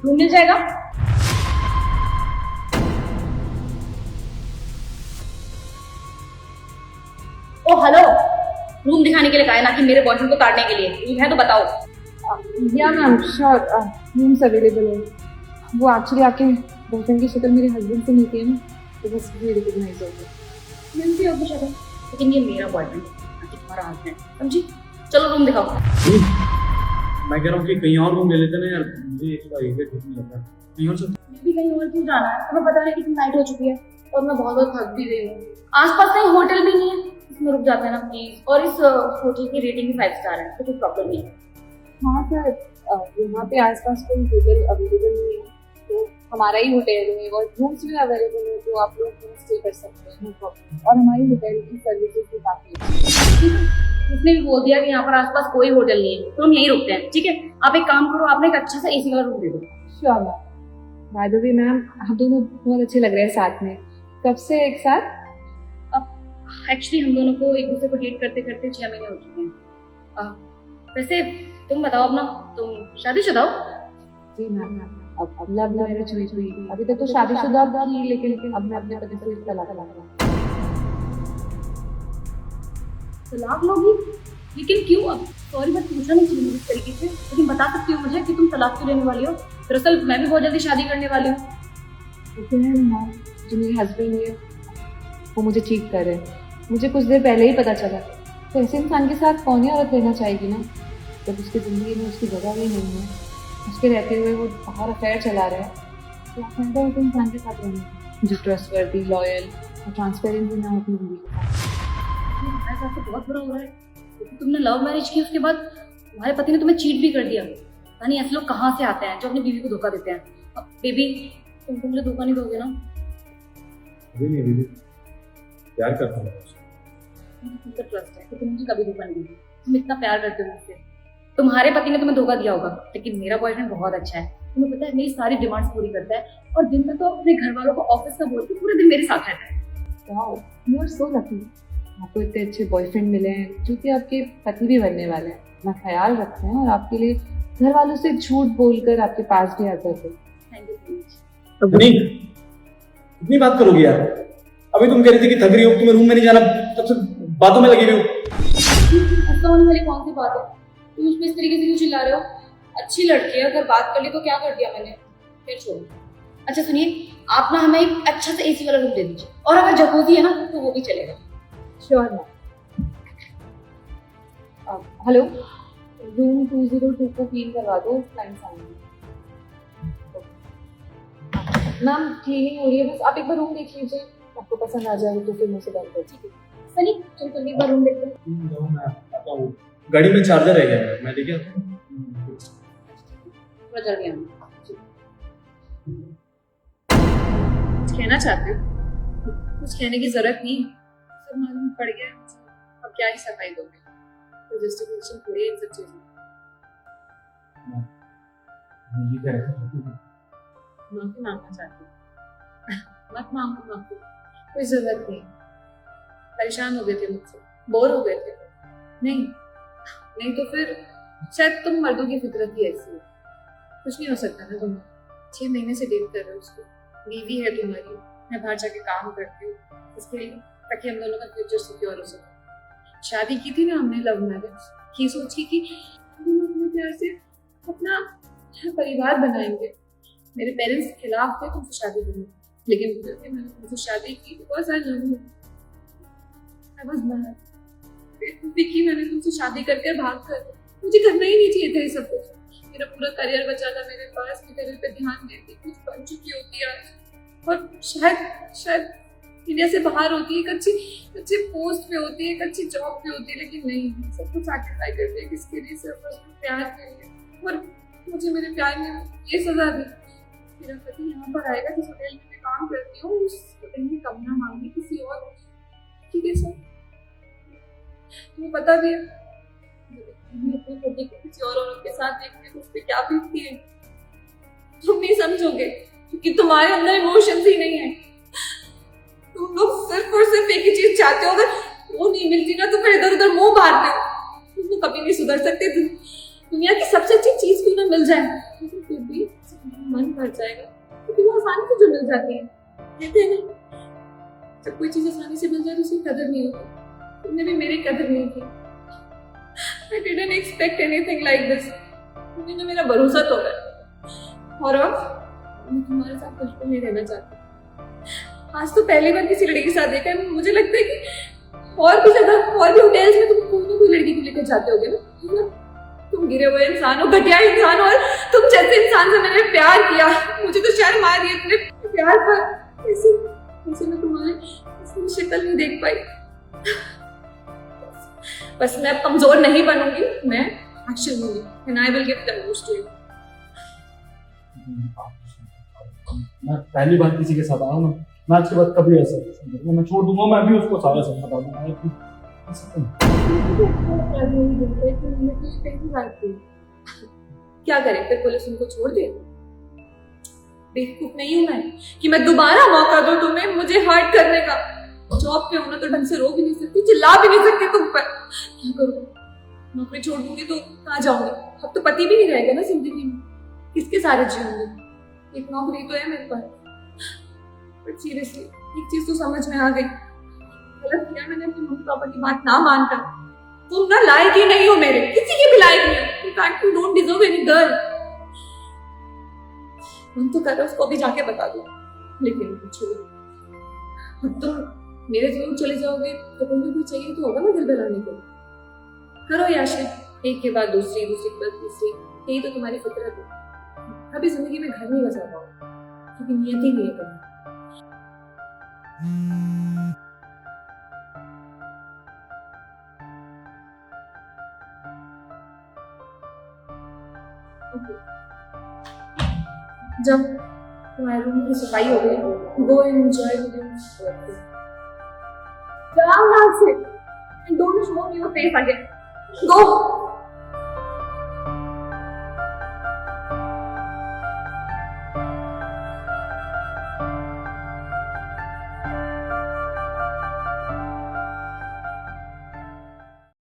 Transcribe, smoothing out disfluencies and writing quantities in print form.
Room मिल जाएगा। ओ hello, room दिखाने के लिए कहा है ना कि मेरे बॉयफ्रेंड को ताड़ने के लिए। रूम है तो बताओ। या मैम श्योर, रूम्स अवेलेबल है। वो एक्चुअली आपके बॉयफ्रेंड की शक्ल मेरे हस्बैंड से मिलती है ना, तो बस ये रिकॉग्नाइज हो गया। मिलती होगी शक्ल, लेकिन ये मेरा बॉयफ्रेंड है, तुम्हारा हस्बैंड, समझी? चलो रूम दिखाओ। मैं कह रहा हूँ कि कहीं और रूम ले लेते ना यार, मुझे थोड़ा इरिटेट होने लगा। कहीं और चलते। मैं भी कहीं और क्यों जाना है? तुम्हें पता नहीं कितनी नाइट हो चुकी है और मैं बहुत बहुत थक भी गई हूँ। आसपास कहीं होटल भी नहीं है, इसमें रुक जाते हैं ना प्लीज। और इस होटल की रेटिंग भी 5 स्टार है, तो कोई प्रॉब्लम नहीं है। हाँ सर, यहाँ पे आसपास कोई होटल अवेलेबल नहीं है, तो हमारा ही होटल है और रूम्स भी अवेलेबल है, तो आप लोग स्टे कर सकते हैं, नो प्रॉब्लम। और हमारी होटल की सर्विसेज भी काफ़ी अच्छी है। उसने भी बोल दिया कि यहाँ पर आसपास कोई होटल नहीं है, तो हम यहीं रुकते हैं, ठीक है? आप एक काम करो, आपने एक अच्छा सा एसी वाला रूम दे दो। Sure ma'am. By the way ma'am, आप दोनों बहुत अच्छे लग रहे हैं साथ में। कब से एक साथ? एक्चुअली हम दोनों को एक दूसरे को डेट करते करते 6 महीने हो चुके हैं। वैसे तुम बताओ अपना, तुम शादीशुदा हो? जी मैम, अब लव मैरिज हुई। अभी तक तो शादीशुदा थी, लेकिन अब मैं अपने पति से तलाक ला रहा हूँ। तलाक लोगी? लेकिन क्यों? अब सॉरी, मैं पूछना नहीं चाहिए इस तरीके से, लेकिन बता सकती हो मुझे कि तुम तलाक क्यों लेने वाली हो? दरअसल मैं भी बहुत जल्दी शादी करने वाली हूँ। मैम, जो मेरे हस्बैंड है वो मुझे चीट कर रहे हैं। मुझे कुछ देर पहले ही पता चला। तो ऐसे इंसान के साथ कौन ही औरत रहना चाहेगी ना, जब उसकी ज़िंदगी में उसकी जगह भी नहीं है, उसके रहते हुए वो बाहर अफेयर चला रहा है। तो आप फायदा है इंसान के साथ रहने का जो ट्रस्टवर्दी, लॉयल और ट्रांसपेरेंट भी ना हो अपनी ज़िंदगी के साथ। तुम्हारे साथ तो बहुत बुरा हो रहा है, क्योंकि तुमने लव मैरिज की, उसके बाद तुम्हारे पति ने तुम्हें चीट भी कर दिया। पता नहीं ऐसे लोग कहाँ से आते हैं जो अपनी बीवी को धोखा देते हैं। अब बेबी, तुम मुझे धोखा नहीं दोगे ना? अभी नहीं दीदी, प्यार करता हूँ उससे। मुझे तुम पर ट्रस्ट है कि तुम मुझे कभी धोखा नहीं दोगे। तुम इतना प्यार करते हो मुझसे। तुम्हारे पति ने तुम्हें धोखा दिया होगा, लेकिन मेरा बॉयफ्रेंड बहुत अच्छा है। तुम्हें पता है, मेरी सारी डिमांड्स पूरी करता है, और दिन में तो अपने घर वालों को ऑफिस का बोल के पूरे दिन मेरे साथ रहता है। Wow, you are so lucky. आपको इतने अच्छे बॉयफ्रेंड मिले हैं जो कि आपके पति भी बनने वाले हैं, अपना ख्याल रखते हैं और आपके लिए घर वालों से झूठ बोलकर आपके पास भी आते थे। Thank you so much. नहीं, इतनी बात करोगी यार? अभी तुम कह रही थी कि थक रही हो, तुम्हें रूम में नहीं जाना, तब से बातों में लगी हुई हो। ऐसा होने वाली कौन सी बात है? तुम उसमें इस तरीके से क्यों चिल्ला रहे हो? अच्छी लड़की है, अगर बात कर ली तो क्या कर दिया मैंने? फिर छोड़ो। अच्छा सुनिए, आप ना हमें एक अच्छा सा एसी वाला रूम दे दीजिए, और अगर जकूज़ी है ना तो वो भी चलेगा। Sure ma'am. हेलो, रूम 202 को क्लीन करवा दो, क्लाइंट्स आएंगे। मैम क्लीनिंग हो रही है, बस आप एक बार रूम देख लीजिए, आपको पसंद आ जाए तो फिर मुझे बात ठीक है सनी, चल तुम एक बार रूम देखते हैं। मैं आता हूँ, गाड़ी में चार्जर रह गया है, मैं लेके आता हूँ। थोड़ा जल्दी आना। कुछ कहना चाहते हो? कुछ कहने की जरूरत नहीं, सब मालूम पड़ गया। अब क्या ही सफाई दोगे? तो जस्टिफिकेशन थोड़ी है इन सब चीजों। ये कह रहे थे माफी मांगना चाहती हूँ। मत मांगो माफी, कोई जरूरत नहीं। परेशान हो गए थे मुझसे, बोर हो गए थे। नहीं तो फिर शायद तुम मर्दों की फितरत ही ऐसी है। कुछ नहीं हो सकता ना। तुम 6 महीने से डेट कर रहे हो उसको, बीवी है तुम्हारी, मैं बाहर जाके काम करती हूँ इसके लिए, ताकि हम दोनों का फ्यूचर सिक्योर हो सके। शादी की थी ना हमने, लव मैरिज की, सोची कि हम अपने प्यार से अपना परिवार बनाएंगे। मेरे पेरेंट्स खिलाफ थे तुमसे शादी करने, लेकिन फिर मैंने तुमसे शादी की because I love you. I was mad. देखी मैंने तुमसे शादी करके भाग कर, मुझे करना ही नहीं चाहिए था ये सब कुछ। मेरा पूरा करियर बचा था मेरे पास, मैं करियर पे ध्यान देती, कुछ बन चुकी होती आज, और शायद इंडिया से बाहर होती, एक अच्छी पोस्ट पे होती है, एक अच्छी जॉब पे होती है, लेकिन नहीं, सब कुछ सैक्रिफाई करती है किसके लिए? सिर्फ अपने प्यार के लिए। और मुझे मेरे प्यार ने ये सजा दी। मेरा पति यहाँ पर आएगा, जिस होटल में मैं काम करती हूँ, उस होटल में कमरा मांगी किसी और, ठीक है सर? तुम्हें पता भी है अपने पति को किसी और औरत के साथ देखते तो उस पर क्या बीतती है। तुम नहीं समझोगे, क्योंकि तुम्हारे अंदर इमोशंस ही नहीं है। तुम लोग सिर्फ और सिर्फ एक ही चीज चाहते हो, अगर वो नहीं मिलती ना तो फिर इधर उधर मुंह मारते हो। तुम तो कभी नहीं सुधर सकते। दुनिया की सबसे अच्छी चीज क्यों ना मिल जाए, लेकिन फिर भी मन भर जाएगा, क्योंकि वो आसानी से जो मिल जाती है। कहते हैं ना, जब कोई चीज आसानी से मिल जाए तो उसकी कदर नहीं होती। तुमने भी मेरी कदर नहीं की। I didn't expect anything like this. तुमने ना मेरा भरोसा तोड़ा और अब मैं तुम्हारे साथ बिल्कुल नहीं रहना चाहती। आज तो पहली बार किसी लड़की के साथ देखा है, मुझे लगता है कि और भी जगह और भी होटल्स में तुम कोई ना कोई लड़की को लेकर जाते होगे ना। तुम गिरे हुए इंसान हो, घटिया इंसान हो, और तुम जैसे इंसान से मैंने प्यार किया, मुझे तो शर्म आ रही है इतने प्यार पर। ऐसे मैं तुम्हारी शक्ल नहीं देख पाई। बस मैं अब कमजोर नहीं बनूंगी, मैं एक्शन लूंगी and I will give divorce to you. मैं पहली बार किसी के साथ आया हूँ ना, मैं आज के बाद कभी ऐसा नहीं करूंगा। मैं छोड़ दूंगा, मैं भी उसको सारा सब बता दूंगा। क्या करे फिर, पुलिस उनको छोड़ दे? बेवकूफ नहीं हूं मैं कि मैं दोबारा मौका दूं तुम्हें मुझे हर्ट करने का। जॉब पे होना तो ढंग से रो भी नहीं सकती, चिल्ला भी नहीं सकती तुम पर। क्या करूं? नौकरी छोड़ दूंगी तो कहाँ जाऊंगी? अब तो पति भी नहीं रहेगा ना जिंदगी में, किसके सारे जीऊंगी? एक नौकरी तो है मेरे पास, बट सीरियसली एक चीज तो समझ में आ गई, गलत किया मैंने अपनी मम्मी पापा की बात ना मानकर। तुम ना लायक ही नहीं हो, मेरे किसी के भी लायक नहीं हो। In fact, you don't deserve any girl. मन तो कर रहा उसको अभी जाके बता दो, लेकिन छोड़ो। अब तुम मेरे जरूर चले जाओगे तो कोई ना कोई चाहिए तो होगा ना दिल बहलाने को। करो याशी, एक के बाद दूसरी, दूसरी के बाद तीसरी, यही तो तुम्हारी फितरत है। कभी जिंदगी में घर नहीं बसा पाओ, क्योंकि नियत ही नहीं है तुम्हारी। जब तुम्हारे रूम की सफाई हो गई, go and enjoy with your जाओ यहाँ से, and don't show me your face again. Go.